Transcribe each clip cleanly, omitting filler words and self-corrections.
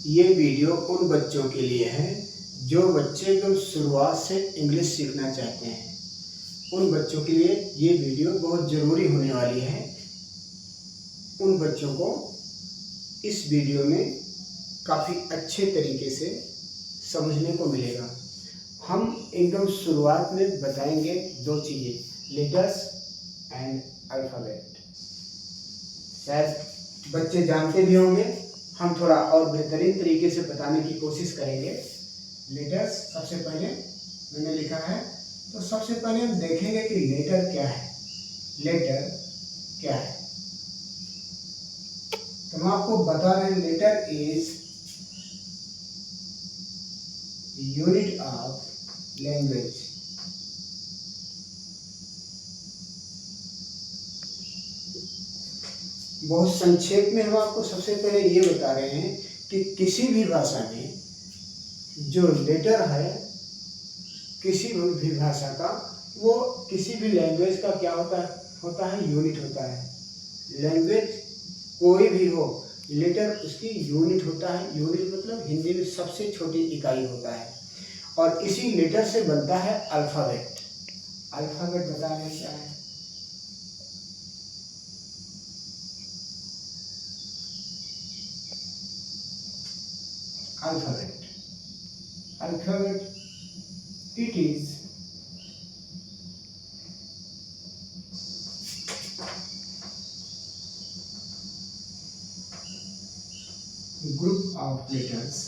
ये वीडियो उन बच्चों के लिए है जो बच्चे एकदम शुरुआत से इंग्लिश सीखना चाहते हैं। उन बच्चों के लिए ये वीडियो बहुत ज़रूरी होने वाली है। उन बच्चों को इस वीडियो में काफ़ी अच्छे तरीके से समझने को मिलेगा। हम एकदम शुरुआत में बताएंगे दो चीज़ें, लेटर्स एंड अल्फ़ाबेट। शायद बच्चे जानते भी होंगे, हम थोड़ा और बेहतरीन तरीके से बताने की कोशिश करेंगे। लेटर्स सबसे पहले मैंने लिखा है, तो सबसे पहले हम देखेंगे कि लेटर क्या है। लेटर क्या है तो हम आपको बता रहे हैं, letter is unit of language. बहुत संक्षेप में हम आपको सबसे पहले ये बता रहे हैं कि किसी भी भाषा में जो लेटर है, किसी भी भाषा का, वो किसी भी लैंग्वेज का क्या होता है यूनिट होता है। लैंग्वेज कोई भी हो, लेटर उसकी यूनिट होता है। यूनिट मतलब हिंदी में सबसे छोटी इकाई होता है, और इसी लेटर से बनता है अल्फ़ाबेट। अल्फ़ाबेट बता रहे हैं क्या है। Alphabet, alphabet it is a group of letters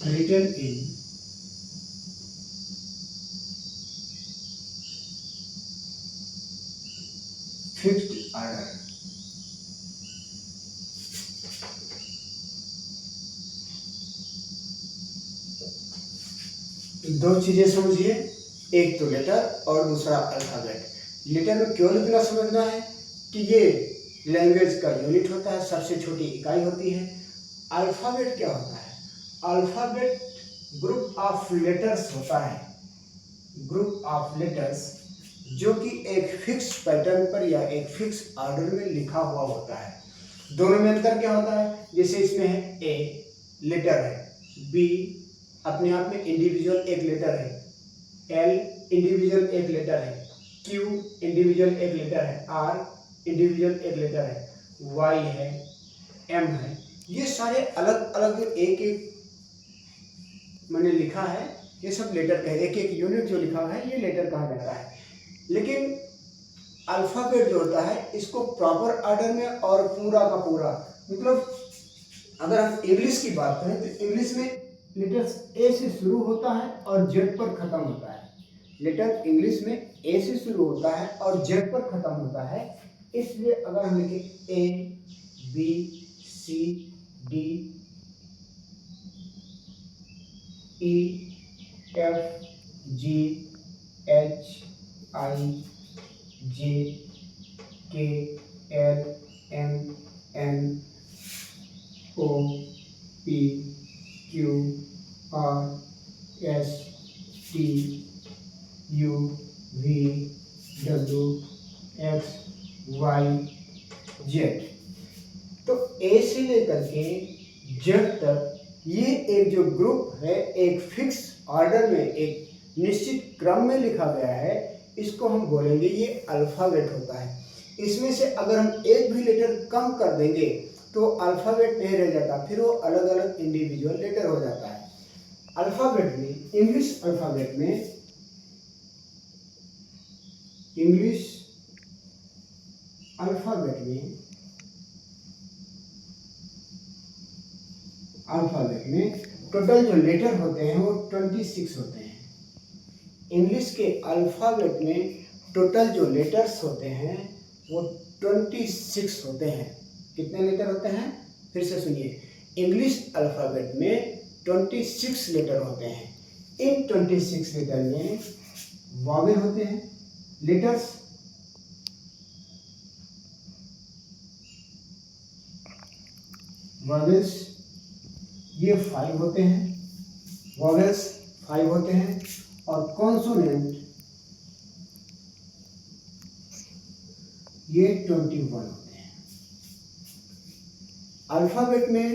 written in fixed order। दो चीजें समझिए, एक तो लेटर और दूसरा अल्फ़ाबेट। लेटर में क्यों लिखना समझना है कि ये लैंग्वेज का यूनिट होता है, सबसे छोटी इकाई होती है। अल्फ़ाबेट क्या होता है? अल्फ़ाबेट ग्रुप ऑफ लेटर्स होता है। ग्रुप ऑफ लेटर्स जो कि एक फिक्स पैटर्न पर या एक फिक्स ऑर्डर में लिखा हुआ होता है। दोनों में अंतर क्या होता है? जैसे इसमें है ए, लेटर है, बी अपने आप में इंडिविजुअल एक लेटर है, एल इंडिविजुअल एक लेटर है, क्यू इंडिविजुअल एक लेटर है, आर इंडिविजुअल एक लेटर है, वाई है, एम है। ये सारे अलग अलग एक एक मैंने लिखा है, ये सब लेटर का है। एक एक यूनिट जो लिखा हुआ है ये लेटर कहा जाता है। लेकिन अल्फ़ाबेट जो होता है, इसको प्रॉपर ऑर्डर में और पूरा का पूरा, मतलब अगर हम इंग्लिश की बात करें तो इंग्लिश में लेटर्स ए से शुरू होता है और जेड पर खत्म होता है। लेटर इंग्लिश में ए से शुरू होता है और जेड पर खत्म होता है। इसलिए अगर हम लिखें A, B, C, D, E, F, G, H, I, J, K, L, M, N, O, P, Q, R, S, T, U, V, W, X, Y, Z. तो ए से लेकर के जेड तक ये एक जो ग्रुप है, एक फिक्स ऑर्डर में, एक निश्चित क्रम में लिखा गया है, इसको हम बोलेंगे ये अल्फ़ाबेट होता है। इसमें से अगर हम एक भी लेटर कम कर देंगे तो अल्फ़ाबेट नहीं रह जाता, फिर वो अलग अलग इंडिविजुअल लेटर हो जाता है। अल्फ़ाबेट में, इंग्लिश अल्फ़ाबेट में, इंग्लिश अल्फ़ाबेट में टोटल जो लेटर होते हैं वो 26 होते हैं। इंग्लिश के अल्फ़ाबेट में टोटल जो लेटर्स होते हैं वो 26 होते हैं। कितने लेटर होते हैं? फिर से सुनिए, इंग्लिश अल्फ़ाबेट में 26 लेटर होते हैं। इन 26 लेटर में वॉवेल होते हैं, लेटर्स वॉवेल्स ये 5 होते हैं, वॉवेल्स 5 होते हैं, और कॉन्सोनेंट ये 21 होते हैं। अल्फ़ाबेट में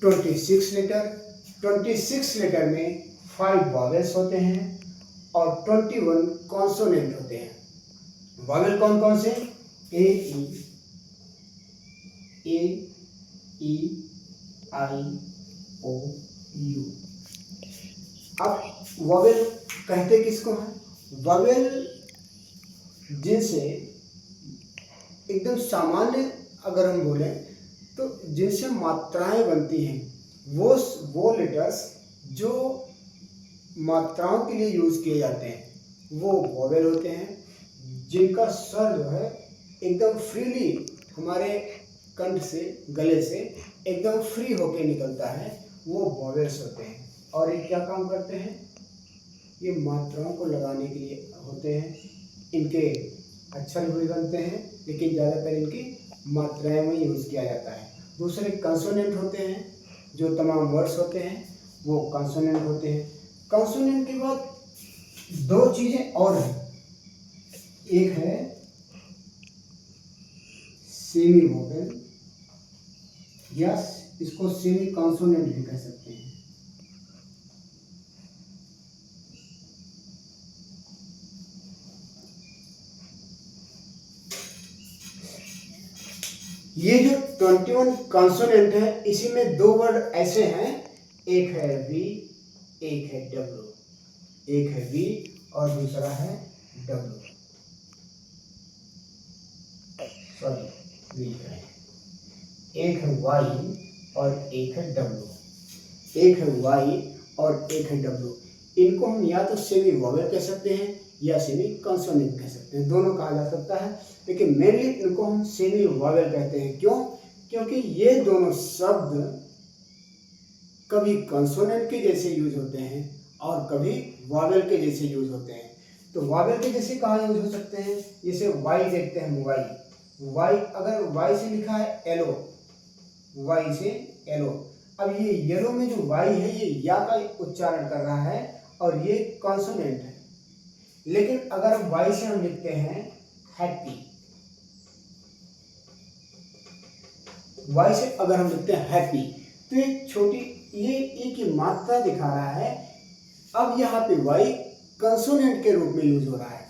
26 लेटर, 26 लेटर में 5 वॉवेल्स होते हैं और 21 कॉन्सोनेंट होते हैं। वॉवेल कौन कौन से? ए ई आई ओ यू। अब वॉवेल कहते किसको हैं? वॉवेल जिनसे एकदम सामान्य अगर हम बोलें तो जिनसे मात्राएं बनती हैं वो लेटर्स जो मात्राओं के लिए यूज़ किए जाते हैं वो वॉवेल होते हैं। जिनका स्वर जो है एकदम फ्रीली हमारे कंठ से, गले से एकदम फ्री होके निकलता है, वो वॉवेल्स होते हैं। और ये क्या काम करते हैं? ये मात्राओं को लगाने के लिए होते हैं। इनके अक्षर भी बनते हैं लेकिन ज़्यादातर इनकी मात्राएं में यूज़ किया जाता है। दूसरे कंसोनेंट होते हैं, जो तमाम वर्ड्स होते हैं वो कंसोनेंट होते हैं। कंसोनेंट के बाद दो चीज़ें और हैं, एक है सेमी वोवेल या इसको सेमी कंसोनेंट भी कह सकते हैं। ये जो 21 कॉन्सोनेंट है इसी में दो वर्ड ऐसे हैं, एक है वी, एक है डब्ल्यू। एक है वी और दूसरा है डब्ल्यू। सॉरी, वी है। एक है वाई और एक है डब्ल्यू। एक है वाई और एक है डब्ल्यू। इनको हम या तो सेमी वोवेल कह सकते हैं या सेमी कंसोनेंट कह सकते हैं, दोनों कहा जा सकता है, लेकिन मेनली इनको हम सेमी वोवेल कहते हैं। क्यों? क्योंकि ये दोनों शब्द कभी कंसोनेंट के जैसे यूज होते हैं और कभी वोवेल के जैसे यूज होते हैं। तो वोवेल के जैसे कहाँ यूज हो सकते हैं? जैसे वाई देखते हैं, वाई अगर वाई से लिखा है एलो, वाई से एलो। अब ये येलो में जो वाई है ये या का उच्चारण कर रहा है और ये कॉन्सोनेंट है। लेकिन अगर वाई से हम लिखते हैं हैप्पी, वाई से अगर हम लिखते हैं हैप्पी, तो एक छोटी ये की मात्रा दिखा रहा है। अब यहाँ पे वाई कंसोनेंट के रूप में यूज हो रहा है,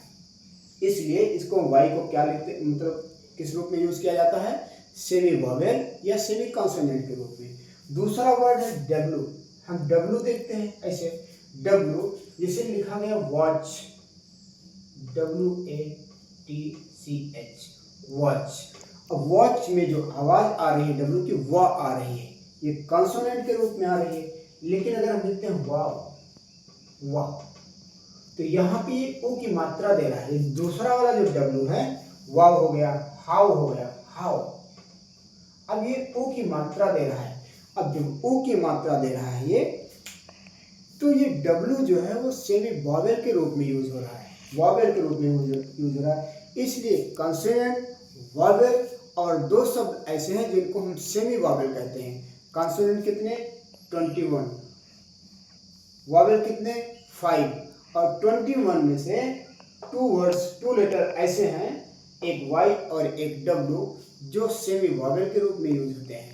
इसलिए इसको वाई को क्या लिखते, मतलब किस रूप में यूज किया जाता है? सेमी वोवेल या सेमी कंसोनेंट के रूप में। दूसरा वर्ड है डब्ल्यू। हम डब्ल्यू देखते हैं ऐसे, डब्ल्यू जिसे लिखा गया वॉच, WATCH, वॉच। अब वॉच में जो आवाज आ रही है डब्ल्यू की, वह आ रही है, ये कंसोनेंट के रूप में आ रही है। लेकिन अगर हम लिखते हैं वाव, वाह, तो यहाँ पे ये ओ की मात्रा दे रहा है। दूसरा वाला जो डब्ल्यू है वाव हो गया, हाउ हो गया, हाउ। अब ये ओ की मात्रा दे रहा है। अब जब ओ की मात्रा दे रहा है ये, तो ये डब्ल्यू जो है वो सेमी वोवेल के रूप में यूज हो रहा है, वोवेल के रूप में यूज हो रहा है। इसलिए कंसोनेंट, वोवेल और दो शब्द ऐसे हैं जिनको हम सेमी वोवेल कहते हैं। कंसोनेंट कितने? 21, वोवेल कितने? 5। और 21 में से 2 लेटर ऐसे हैं, एक वाई और एक डब्ल्यू, जो सेमी वोवेल के रूप में यूज होते हैं।